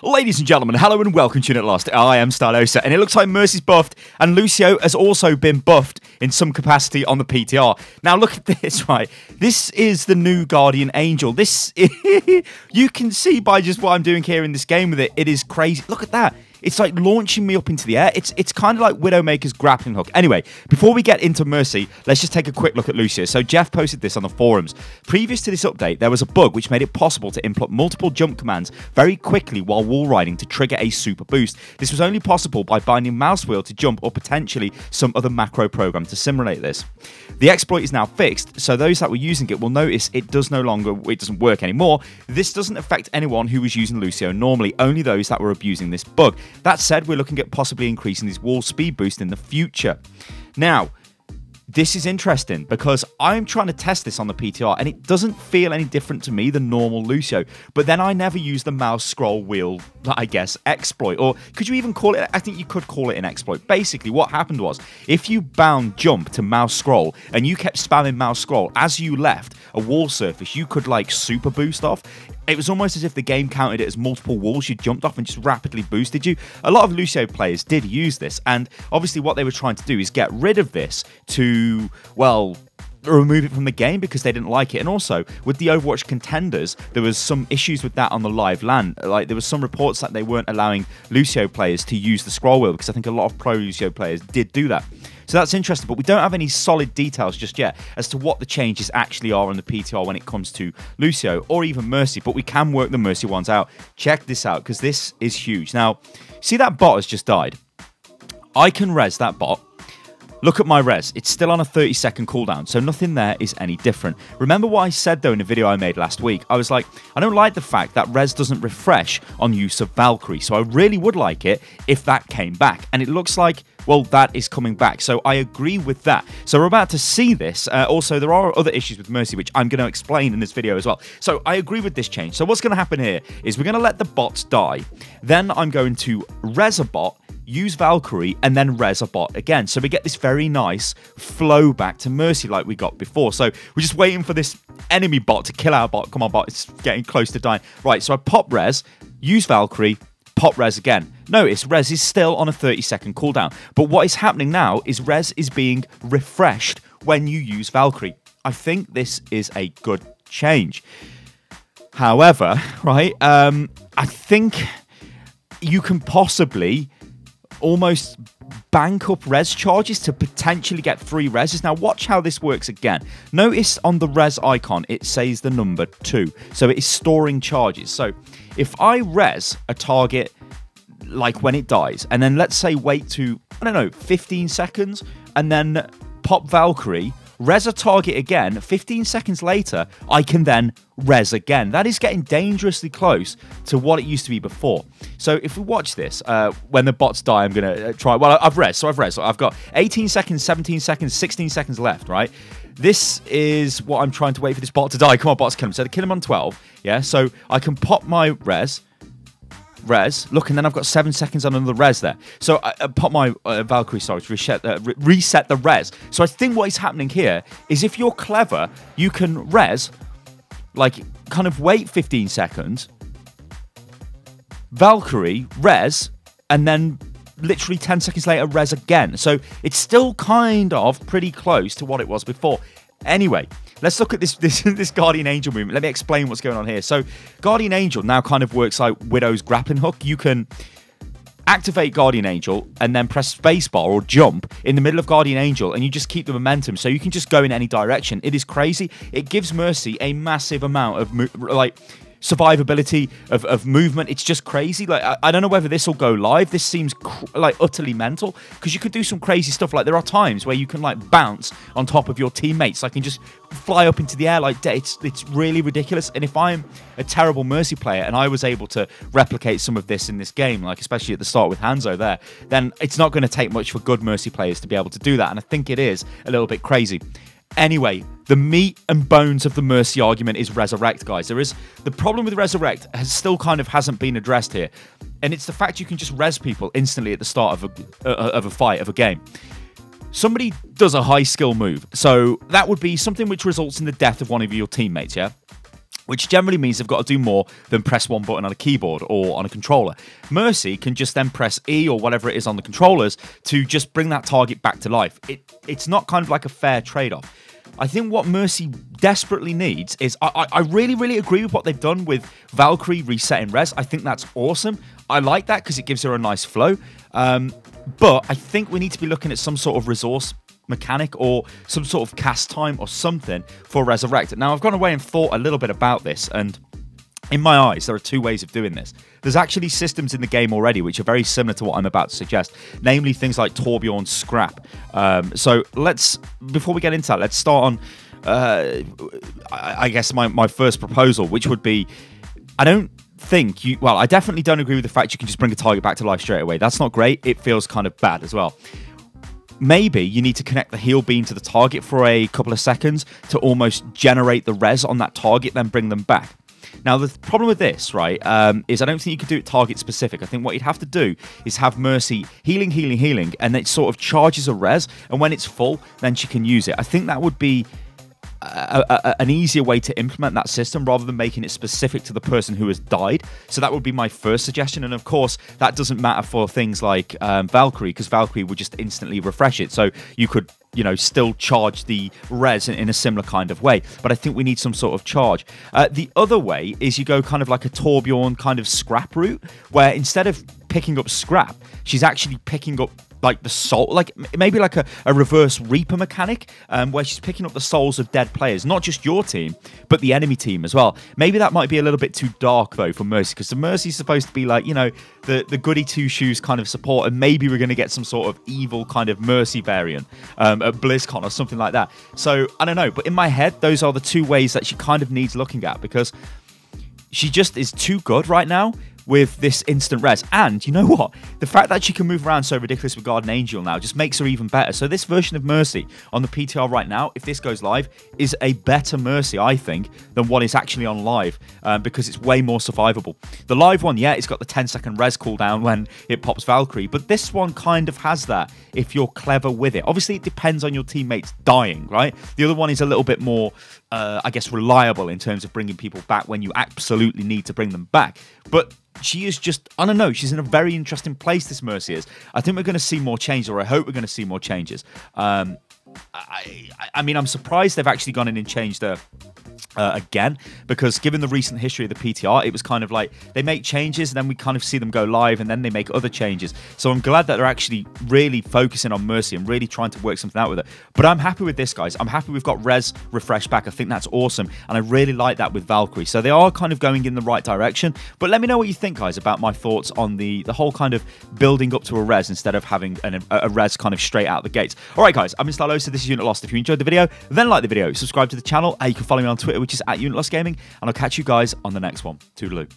Ladies and gentlemen, hello and welcome to Unit Lost. I am Stylosa, and it looks like Mercy's buffed, and Lucio has also been buffed in some capacity on the PTR. Now look at this, right? This is the new Guardian Angel. This, you can see by just what I'm doing here in this game with it, it is crazy. Look at that. It's like launching me up into the air. It's kind of like Widowmaker's grappling hook. Anyway, before we get into Mercy, let's just take a quick look at Lucio. So Jeff posted this on the forums. Previous to this update, there was a bug which made it possible to input multiple jump commands very quickly while wall riding to trigger a super boost. This was only possible by binding mouse wheel to jump or potentially some other macro program to simulate this. The exploit is now fixed, so those that were using it will notice it doesn't work anymore. This doesn't affect anyone who was using Lucio normally, only those that were abusing this bug. That said, we're looking at possibly increasing this wall speed boost in the future. Now, this is interesting because I'm trying to test this on the PTR and it doesn't feel any different to me than normal Lucio. But then I never use the mouse scroll wheel, I guess, exploit. Or could you even call it? I think you could call it an exploit. Basically, what happened was if you bound jump to mouse scroll and you kept spamming mouse scroll as you left a wall surface, you could like super boost off. It was almost as if the game counted it as multiple walls you jumped off and just rapidly boosted you. A lot of Lucio players did use this, and obviously what they were trying to do is get rid of this to, well, remove it from the game because they didn't like it. And also, with the Overwatch contenders, there was some issues with that on the live LAN. Like, there was some reports that they weren't allowing Lucio players to use the scroll wheel because I think a lot of pro Lucio players did do that. So that's interesting, but we don't have any solid details just yet as to what the changes actually are on the PTR when it comes to Lucio or even Mercy, but we can work the Mercy ones out. Check this out, because this is huge. Now, see that bot has just died? I can res that bot. Look at my res. It's still on a 30-second cooldown, so nothing there is any different. Remember what I said, though, in a video I made last week? I was like, I don't like the fact that res doesn't refresh on use of Valkyrie, so I really would like it if that came back. And it looks like, well, that is coming back, so I agree with that. So we're about to see this. Also, there are other issues with Mercy, which I'm going to explain in this video as well. So I agree with this change. So what's going to happen here is we're going to let the bots die. Then I'm going to res a bot, use Valkyrie, and then res a bot again. So we get this very nice flow back to Mercy like we got before. So we're just waiting for this enemy bot to kill our bot. Come on, bot, it's getting close to dying. Right, so I pop res, use Valkyrie, pop res again. Notice res is still on a 30-second cooldown. But what is happening now is res is being refreshed when you use Valkyrie. I think this is a good change. However, right, I think you can possibly almost bank up res charges to potentially get 3 reses. Now watch how this works again. Notice on the res icon it says the number 2, so it is storing charges. So if I res a target like when it dies and then let's say wait to, I don't know, 15 seconds and then pop Valkyrie, res a target again, 15 seconds later, I can then res again. That is getting dangerously close to what it used to be before. So if we watch this, when the bots die, I'm going to try. Well, I've res. So I've got 18 seconds, 17 seconds, 16 seconds left, right? This is what I'm trying to wait for this bot to die. Come on, bots, kill him. So to kill him on 12, yeah? So I can pop my res, look, and then I've got 7 seconds on another res there. So I pop my Valkyrie, sorry, to reset the res. So I think what is happening here is if you're clever, you can res, like, kind of wait 15 seconds, Valkyrie, res, and then literally 10 seconds later, res again. So it's still kind of pretty close to what it was before. Anyway, let's look at this Guardian Angel movement. Let me explain what's going on here. So Guardian Angel now kind of works like Widow's grappling hook. You can activate Guardian Angel and then press spacebar or jump in the middle of Guardian Angel and you just keep the momentum so you can just go in any direction. It is crazy. It gives Mercy a massive amount of survivability of movement. It's just crazy. Like, I don't know whether this will go live. This seems like utterly mental because you could do some crazy stuff. Like, there are times where you can like bounce on top of your teammates, like, and just fly up into the air like that. It's really ridiculous. And if I'm a terrible Mercy player and I was able to replicate some of this in this game, like especially at the start with Hanzo there, then it's not going to take much for good Mercy players to be able to do that. And I think it is a little bit crazy. Anyway, the meat and bones of the Mercy argument is Resurrect, guys. The problem with Resurrect hasn't been addressed here, and it's the fact you can just res people instantly at the start of a fight, of a game. Somebody does a high skill move, so that would be something which results in the death of one of your teammates, yeah? which generally means they've got to do more than press one button on a keyboard or on a controller. Mercy can just then press E or whatever it is on the controllers to just bring that target back to life. It's not kind of like a fair trade-off. I think what Mercy desperately needs is, I really, really agree with what they've done with Valkyrie resetting res. I think that's awesome. I like that because it gives her a nice flow. But I think we need to be looking at some sort of resource mechanic or some sort of cast time or something for Resurrect. Now, I've gone away and thought a little bit about this, and in my eyes, there are two ways of doing this. There's actually systems in the game already which are very similar to what I'm about to suggest, namely things like Torbjorn's Scrap. So before we get into that, let's start on, I guess, my first proposal, which would be, I definitely don't agree with the fact you can just bring a target back to life straight away. That's not great. It feels kind of bad as well. Maybe you need to connect the heal beam to the target for a couple of seconds to almost generate the res on that target, then bring them back. Now, the problem with this, right, is I don't think you could do it target specific. I think what you'd have to do is have Mercy healing, and it sort of charges a res, and when it's full, then she can use it. I think that would be an easier way to implement that system rather than making it specific to the person who has died. So that would be my first suggestion. And of course, that doesn't matter for things like Valkyrie, because Valkyrie would just instantly refresh it. So you could, still charge the res in a similar kind of way. But I think we need some sort of charge. The other way is you go kind of like a Torbjorn kind of scrap route, where instead of picking up scrap, she's actually picking up like the soul, like maybe like a reverse Reaper mechanic, where she's picking up the souls of dead players, not just your team, but the enemy team as well. Maybe that might be a little bit too dark though for Mercy, because the Mercy's supposed to be like, the goody two shoes kind of support, and maybe we're going to get some sort of evil kind of Mercy variant at BlizzCon or something like that. So I don't know, but in my head, those are the two ways that she kind of needs looking at, because she just is too good right now with this instant res. And you know what? The fact that she can move around so ridiculous with Guardian Angel now just makes her even better. So this version of Mercy on the PTR right now, if this goes live, is a better Mercy, I think, than what is actually on live, because it's way more survivable. The live one, yeah, it's got the 10-second res cooldown when it pops Valkyrie, but this one kind of has that if you're clever with it. Obviously, it depends on your teammates dying, right? The other one is a little bit more, I guess, reliable in terms of bringing people back when you absolutely need to bring them back. But she is just, I don't know, she's in a very interesting place, this Mercy is. I think we're going to see more changes, or I hope we're going to see more changes. I mean, I'm surprised they've actually gone in and changed her again, because given the recent history of the PTR, it was kind of like they make changes and then we kind of see them go live and then they make other changes. So I'm glad that they're actually really focusing on Mercy and really trying to work something out with it. But I'm happy with this, guys. I'm happy we've got res refresh back. I think that's awesome, and I really like that with Valkyrie. So they are kind of going in the right direction. But let me know what you think, guys, about my thoughts on the whole kind of building up to a res instead of having a res kind of straight out the gates. All right, guys, I'm in Stylosa. This is Unit Lost. If you enjoyed the video, then like the video, subscribe to the channel. You can follow me on Twitter, which is @UnitLostGaming, and I'll catch you guys on the next one. Toodaloo.